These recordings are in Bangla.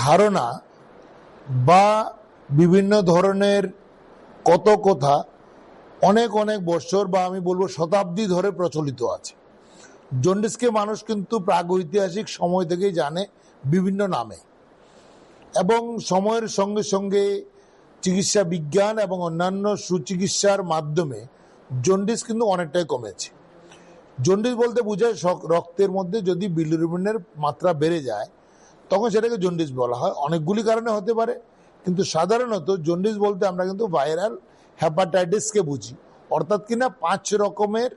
ধারণা বা বিভিন্ন ধরনের কত কথা অনেক অনেক বছর বা আমি বলবো শতাব্দী ধরে প্রচলিত আছে। জন্ডিসকে মানুষ কিন্তু প্রাগৈতিহাসিক সময় থেকেই জানে বিভিন্ন নামে, এবং সময়ের সঙ্গে সঙ্গে চিকিৎসা বিজ্ঞান এবং অন্যান্য সুচিকিৎসার মাধ্যমে জন্ডিস কিন্তু অনেকটাই কমেছে। জন্ডিস বলতে বোঝায় রক্তের মধ্যে যদি বিলিরুবিনের মাত্রা বেড়ে যায় তখন সেটাকে জন্ডিস বলা হয়। অনেকগুলি কারণে হতে পারে, কিন্তু সাধারণত জন্ডিস বলতে আমরা কিন্তু ভাইরাল হ্যাপাটাইটিসকে বুঝি, অর্থাৎ কিনা 5 রকমের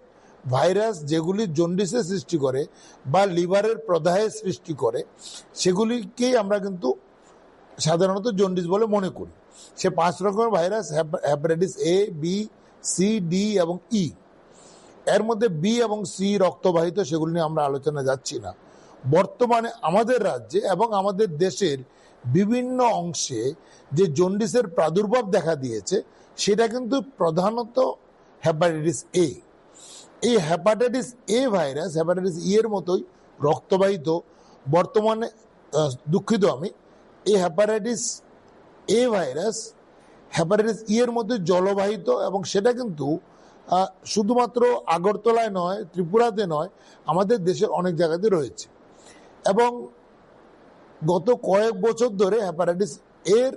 ভাইরাস যেগুলি জন্ডিসের সৃষ্টি করে বা লিভারের প্রদাহের সৃষ্টি করে, সেগুলিকেই আমরা কিন্তু সাধারণত জন্ডিস বলে মনে করি। সে 5 রকমের virus hepatitis A, B, C, D এবং ই। এর মধ্যে বি এবং সি রক্তবাহিত, সেগুলি নিয়ে আমরা আলোচনা যাচ্ছি না। বর্তমানে আমাদের রাজ্যে এবং আমাদের দেশের বিভিন্ন অংশে যে জন্ডিসের প্রাদুর্ভাব দেখা দিয়েছে সেটা কিন্তু প্রধানত হ্যাপাটাইটিস এ। এই হ্যাপাটাইটিস এ ভাইরাস হ্যাপাটাইটিস ই এর মতোই রক্তবাহিত। বর্তমানে দুঃখিত, আমি এই হ্যাপাটাইটিস এ ভাইরাস হ্যাপাটাইটিস ই এর মধ্যে জলবাহিত, এবং সেটা কিন্তু শুধুমাত্র আগরতলায় নয়, ত্রিপুরাতে নয়, আমাদের দেশের অনেক জায়গাতে রয়েছে। এবং গত কয়েক বছর ধরে হ্যাপাটাইটিস এর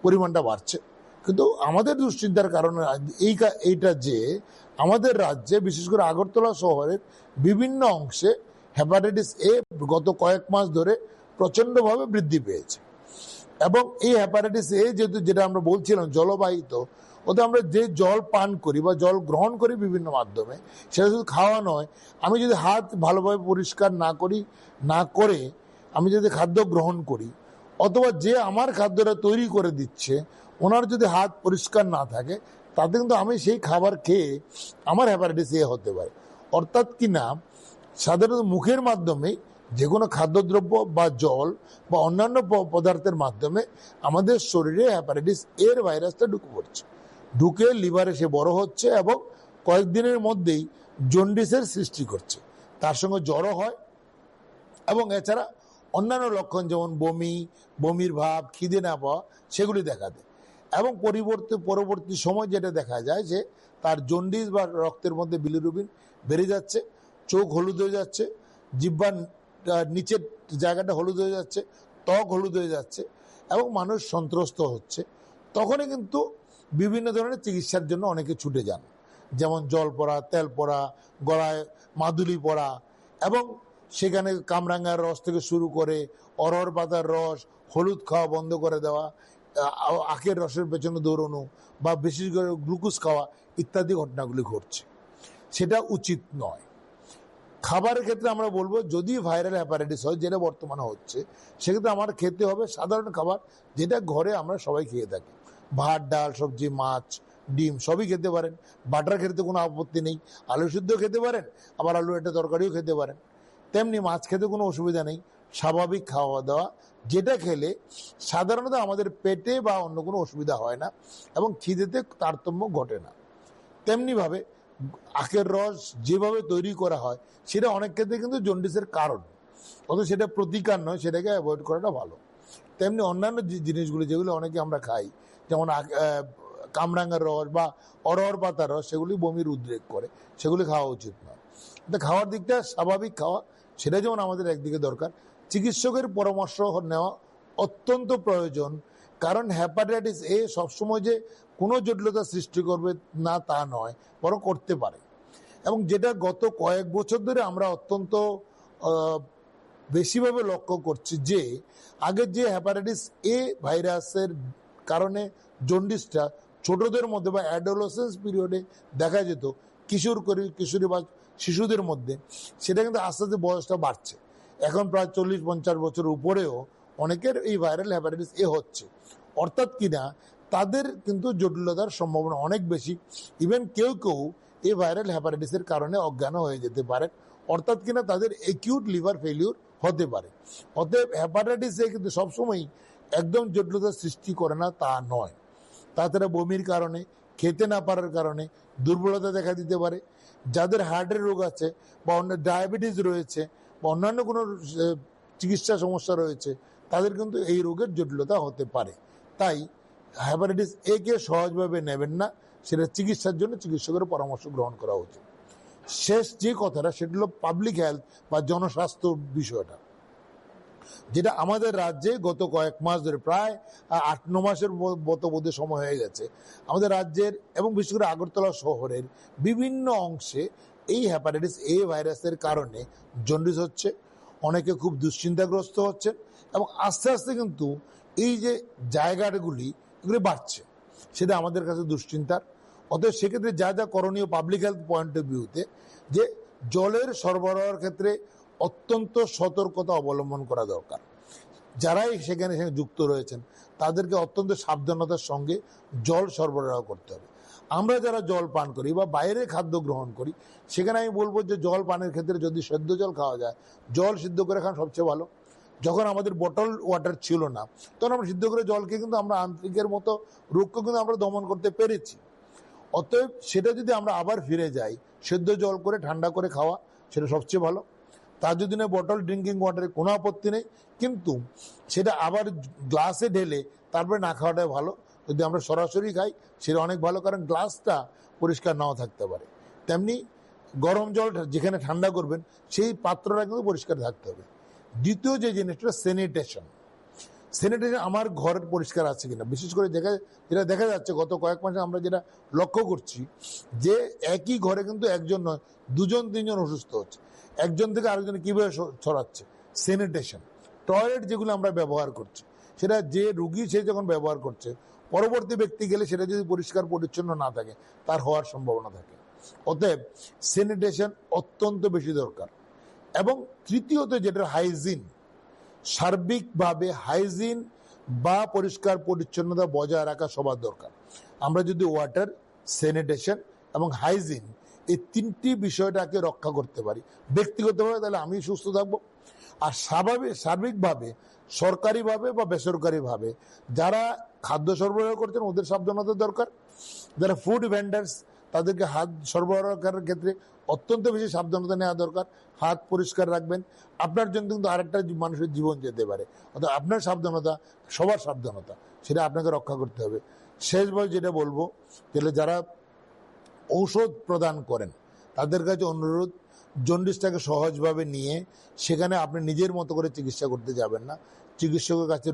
পরিমাণটা বাড়ছে। কিন্তু আমাদের দুশ্চিন্তার কারণে এইটা যে আমাদের রাজ্যে বিশেষ করে আগরতলা শহরের বিভিন্ন অংশে হ্যাপাটাইটিস এ গত কয়েক মাস ধরে প্রচণ্ডভাবে বৃদ্ধি পেয়েছে। এবং এই হ্যাপাটাইটিস এ যেটা আমরা বলছিলাম জলবাহিত, ওতে আমরা যে জল পান করি বা জল গ্রহণ করি বিভিন্ন মাধ্যমে, সেটা শুধু খাওয়া নয়, আমি যদি হাত ভালোভাবে পরিষ্কার না করে আমি যদি খাদ্য গ্রহণ করি, অথবা যে আমার খাদ্যটা তৈরি করে দিচ্ছে ওনার যদি হাত পরিষ্কার না থাকে, তাতে কিন্তু আমি সেই খাবার খেয়ে আমার হ্যাপাটাইটিস এ হতে পারে। অর্থাৎ কিনা সাধারণত মুখের মাধ্যমে যে কোনো খাদ্যদ্রব্য বা জল বা অন্যান্য পদার্থের মাধ্যমে আমাদের শরীরে হ্যাপাটাইটিস এর ভাইরাসটা ঢুকে লিভারে সে বড় হচ্ছে এবং কয়েকদিনের মধ্যেই জন্ডিসের সৃষ্টি করছে। তার সঙ্গে জ্বরও হয় এবং এছাড়া অন্যান্য লক্ষণ যেমন বমির ভাব, খিদে না পাওয়া, সেগুলি দেখা দেয়। এবং পরবর্তী সময় যেটা দেখা যায় যে তার জন্ডিস বা রক্তের মধ্যে বিলিরুবিন বেড়ে যাচ্ছে, চোখ হলুদ হয়ে যাচ্ছে, জিহ্বার নিচের জায়গাটা হলুদ হয়ে যাচ্ছে, ত্বক হলুদ হয়ে যাচ্ছে এবং মানুষ সন্ত্রস্ত হচ্ছে। তখনই কিন্তু বিভিন্ন ধরনের চিকিৎসার জন্য অনেকে ছুটে যান, যেমন জল পড়া, তেল পড়া, গলায় মাদুলি পড়া, এবং সেখানে কামরাঙ্গার রস থেকে শুরু করে অরহর পাতার রস, হলুদ খাওয়া বন্ধ করে দেওয়া, আখের রসের পেছনে দৌড়ানো বা বিশেষ করে গ্লুকোজ খাওয়া ইত্যাদি ঘটনাগুলি ঘটছে। সেটা উচিত নয়। খাবারের ক্ষেত্রে আমরা বলবো, যদি ভাইরাল হ্যাপাটাইটিস হয়, যেটা বর্তমানে হচ্ছে, সেক্ষেত্রে আমার খেতে হবে সাধারণ খাবার, যেটা ঘরে আমরা সবাই খেয়ে থাকি। ভাত, ডাল, সবজি, মাছ, ডিম সবই খেতে পারেন। বাটার খেতে কোনো আপত্তি নেই, আলু সিদ্ধ খেতে পারেন, আবার আলু একটা তরকারিও খেতে পারেন। তেমনি মাছ খেতে কোনো অসুবিধা নেই, স্বাভাবিক খাওয়া দাওয়া, যেটা খেলে সাধারণত আমাদের পেটে বা অন্য কোনো অসুবিধা হয় না এবং খিদেতে তারতম্য ঘটে না। তেমনিভাবে আখের রস যেভাবে তৈরি করা হয় সেটা অনেক ক্ষেত্রে কিন্তু জন্ডিসের কারণ, অথচ সেটা প্রতিকার নয়, সেটাকে অ্যাভয়েড করাটা ভালো। তেমনি অন্যান্য জিনিসগুলি যেগুলো অনেকে আমরা খাই, যেমন কামরাঙ্গার রস বা অরহর পাতার রস, সেগুলি বমির উদ্রেক করে, সেগুলি খাওয়া উচিত নয়। খাওয়ার দিকটা স্বাভাবিক খাওয়া, সেটা যেমন আমাদের একদিকে দরকার। চিকিৎসকের পরামর্শ নেওয়া অত্যন্ত প্রয়োজন, কারণ হ্যাপাটাইটিস এ সবসময় যে কোনো জটিলতা সৃষ্টি করবে না তা নয়, বরং করতে পারে। এবং যেটা গত কয়েক বছর ধরে আমরা অত্যন্ত বেশিভাবে লক্ষ্য করছি যে আগের যে হ্যাপাটাইটিস এ ভাইরাসের কারণে জন্ডিসটা ছোটদের মধ্যে বা অ্যাডোলেসেন্স পিরিয়ডে দেখা যেত, কিশোরী বা শিশুদের মধ্যে, সেটা কিন্তু আস্তে আস্তে বয়সটা বাড়ছে। এখন প্রায় 40-50 বছর উপরেও অনেকের এই ভাইরাল হ্যাপাটাইটিস এ হচ্ছে। অর্থাৎ কিনা তাদের কিন্তু জটিলতার সম্ভাবনা অনেক বেশি। ইভেন কেউ এই ভাইরাল হ্যাপাটাইটিসের কারণে অজ্ঞান হয়ে যেতে পারে, অর্থাৎ কিনা তাদের অ্যাকিউট লিভার ফেলিউর হতে পারে। অতএব হ্যাপাটাইটিস এ কিন্তু সবসময় একদম জটিলতার সৃষ্টি করে না তা নয়। তাছাড়া বমির কারণে, খেতে না পারার কারণে দুর্বলতা দেখা দিতে পারে। যাদের হার্টের রোগ আছে বা অন্য ডায়াবেটিস রয়েছে বা অন্যান্য কোনো চিকিৎসা সমস্যা রয়েছে, তাদের কিন্তু এই রোগের জটিলতা হতে পারে। তাই হ্যাপাটাইটিস এ কে সহজভাবে নেবেন না, সেটা চিকিৎসার জন্য চিকিৎসকের পরামর্শ গ্রহণ করা উচিত। শেষ যে কথাটা সেটা হলো পাবলিক হেলথ বা জনস্বাস্থ্য বিষয়টা, যেটা আমাদের রাজ্যে গত কয়েক মাস ধরে প্রায় 8-9 মাসের মতো বোধহয় সময় হয়ে গেছে, আমাদের রাজ্যের এবং বিশেষ করে আগরতলা শহরের বিভিন্ন অংশে এই হ্যাপাটাইটিস এ ভাইরাসের কারণে জন্ডিস হচ্ছে, অনেকে খুব দুশ্চিন্তাগ্রস্ত হচ্ছেন এবং আস্তে আস্তে কিন্তু এই যে জায়গাগুলি এগুলি বাড়ছে, সেটা আমাদের কাছে দুশ্চিন্তার। অতএব সেক্ষেত্রে যা যা করণীয় পাবলিক হেলথ পয়েন্ট অফ ভিউতে, যে জলের সরবরাহের ক্ষেত্রে অত্যন্ত সতর্কতা অবলম্বন করা দরকার। যারাই সেখানে যুক্ত রয়েছেন তাদেরকে অত্যন্ত সাবধানতার সঙ্গে জল সরবরাহ করতে হবে। আমরা যারা জল পান করি বা বাইরে খাদ্য গ্রহণ করি, সেখানে আমি বলবো যে জল পানের ক্ষেত্রে যদি সেদ্ধ জল খাওয়া যায়, জল সিদ্ধ করে খান সবচেয়ে ভালো। যখন আমাদের বটল ওয়াটার ছিল না, তখন আমরা সিদ্ধ করে জলকে কিন্তু আমরা আন্তরিকের মতো রোগকে কিন্তু আমরা দমন করতে পেরেছি। অতএব সেটা যদি আমরা আবার ফিরে যাই, সেদ্ধ জল করে ঠান্ডা করে খাওয়া সেটা সবচেয়ে ভালো। তার যদি না বটল ড্রিঙ্কিং ওয়াটারে কোনো আপত্তি নেই, কিন্তু সেটা আবার গ্লাসে ঢেলে তারপরে না খাওয়াটাই ভালো। যদি আমরা সরাসরি খাই সেটা অনেক ভালো, কারণ গ্লাসটা পরিষ্কার নাও থাকতে পারে। তেমনি গরম জল যেখানে ঠান্ডা করবেন সেই পাত্রটা কিন্তু পরিষ্কার থাকতে হবে। দ্বিতীয় যে জিনিসটা স্যানিটেশন। আমার ঘর পরিষ্কার আছে কিনা, বিশেষ করে যেটা দেখা যাচ্ছে গত কয়েক মাসে আমরা যেটা লক্ষ্য করছি, যে একই ঘরে কিন্তু একজন নয়, 2-3জন অসুস্থ হচ্ছে, একজন থেকে আরেকজন কিভাবে ছড়াচ্ছে। স্যানিটেশন, টয়লেট যেগুলো আমরা ব্যবহার করছি, সেটা যে রুগী সে যখন ব্যবহার করছে, পরবর্তী ব্যক্তি গেলে সেটা যদি পরিষ্কার পরিচ্ছন্ন না থাকে তার হওয়ার সম্ভাবনা থাকে। অতএব স্যানিটেশন অত্যন্ত বেশি দরকার। এবং তৃতীয়ত যেটা হাইজিন, সার্বিকভাবে হাইজিন বা পরিষ্কার পরিচ্ছন্নতা বজায় রাখা সবার দরকার। আমরা যদি ওয়াটার, স্যানিটেশন এবং হাইজিন এই তিনটি বিষয়টাকে রক্ষা করতে পারি ব্যক্তিগতভাবে, তাহলে আমি সুস্থ থাকবো। আর সার্বিকভাবে সরকারিভাবে বা বেসরকারিভাবে যারা খাদ্য সরবরাহ করছেন ওদের সাবধানতা দরকার। যারা ফুড ভেন্ডার্স তাদেরকে হাত সরবরাহ করার ক্ষেত্রে অত্যন্ত বেশি সাবধানতা নেওয়া দরকার। হাত পরিষ্কার রাখবেন, আপনার জন্য কিন্তু আরেকটা মানুষের জীবন যেতে পারে। অর্থাৎ আপনার সাবধানতা, সবার সাবধানতা, সেটা আপনাকে রক্ষা করতে হবে। শেষবার যেটা বলবো, যারা ঔষধ প্রদান করেন তাদের কাছে অনুরোধ, জন্ডিসটাকে সহজভাবে নিয়ে সেখানে আপনি নিজের মতো করে চিকিৎসা করতে যাবেন না, চিকিৎসকের কাছে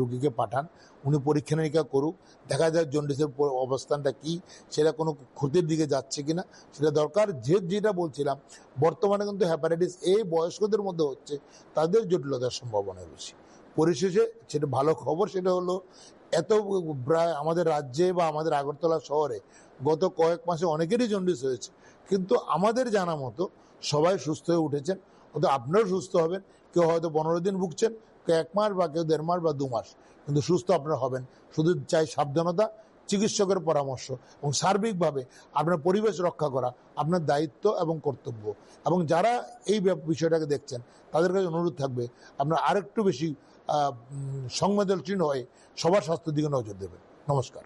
রুগীকে পাঠান, উনি পরীক্ষা নিরীক্ষা করুক, দেখা যায় জন্ডিসের অবস্থানটা কি, সেটা কোনো ক্ষতির দিকে যাচ্ছে কিনা, সেটা দরকার। যেটা বলছিলাম, বর্তমানে কিন্তু হ্যাপাটাইটিস এ বয়স্কদের মধ্যে হচ্ছে, তাদের জটিলতার সম্ভাবনা বেশি। পরিশেষে সেটা ভালো খবর, সেটা হলো প্রায় আমাদের রাজ্যে বা আমাদের আগরতলা শহরে গত কয়েক মাসে অনেকেরই জন্ডিস হয়েছে, কিন্তু আমাদের জানা মতো সবাই সুস্থ হয়ে উঠেছেন। অর্থাৎ আপনারাও সুস্থ হবেন। কেউ হয়তো 15 দিন ভুগছেন, কেউ 1 মাস বা কেউ 1.5 মাস বা 2 মাস, কিন্তু সুস্থ আপনারা হবেন। শুধু চাই সাবধানতা, চিকিৎসকের পরামর্শ এবং সার্বিকভাবে আপনার পরিবেশ রক্ষা করা আপনার দায়িত্ব এবং কর্তব্য। এবং যারা এই বিষয়টাকে দেখছেন তাদের কাছে অনুরোধ থাকবে, আপনারা আরেকটু বেশি সংবেদনশীল হয়ে সবার স্বাস্থ্যের দিকে নজর দেবেন। নমস্কার।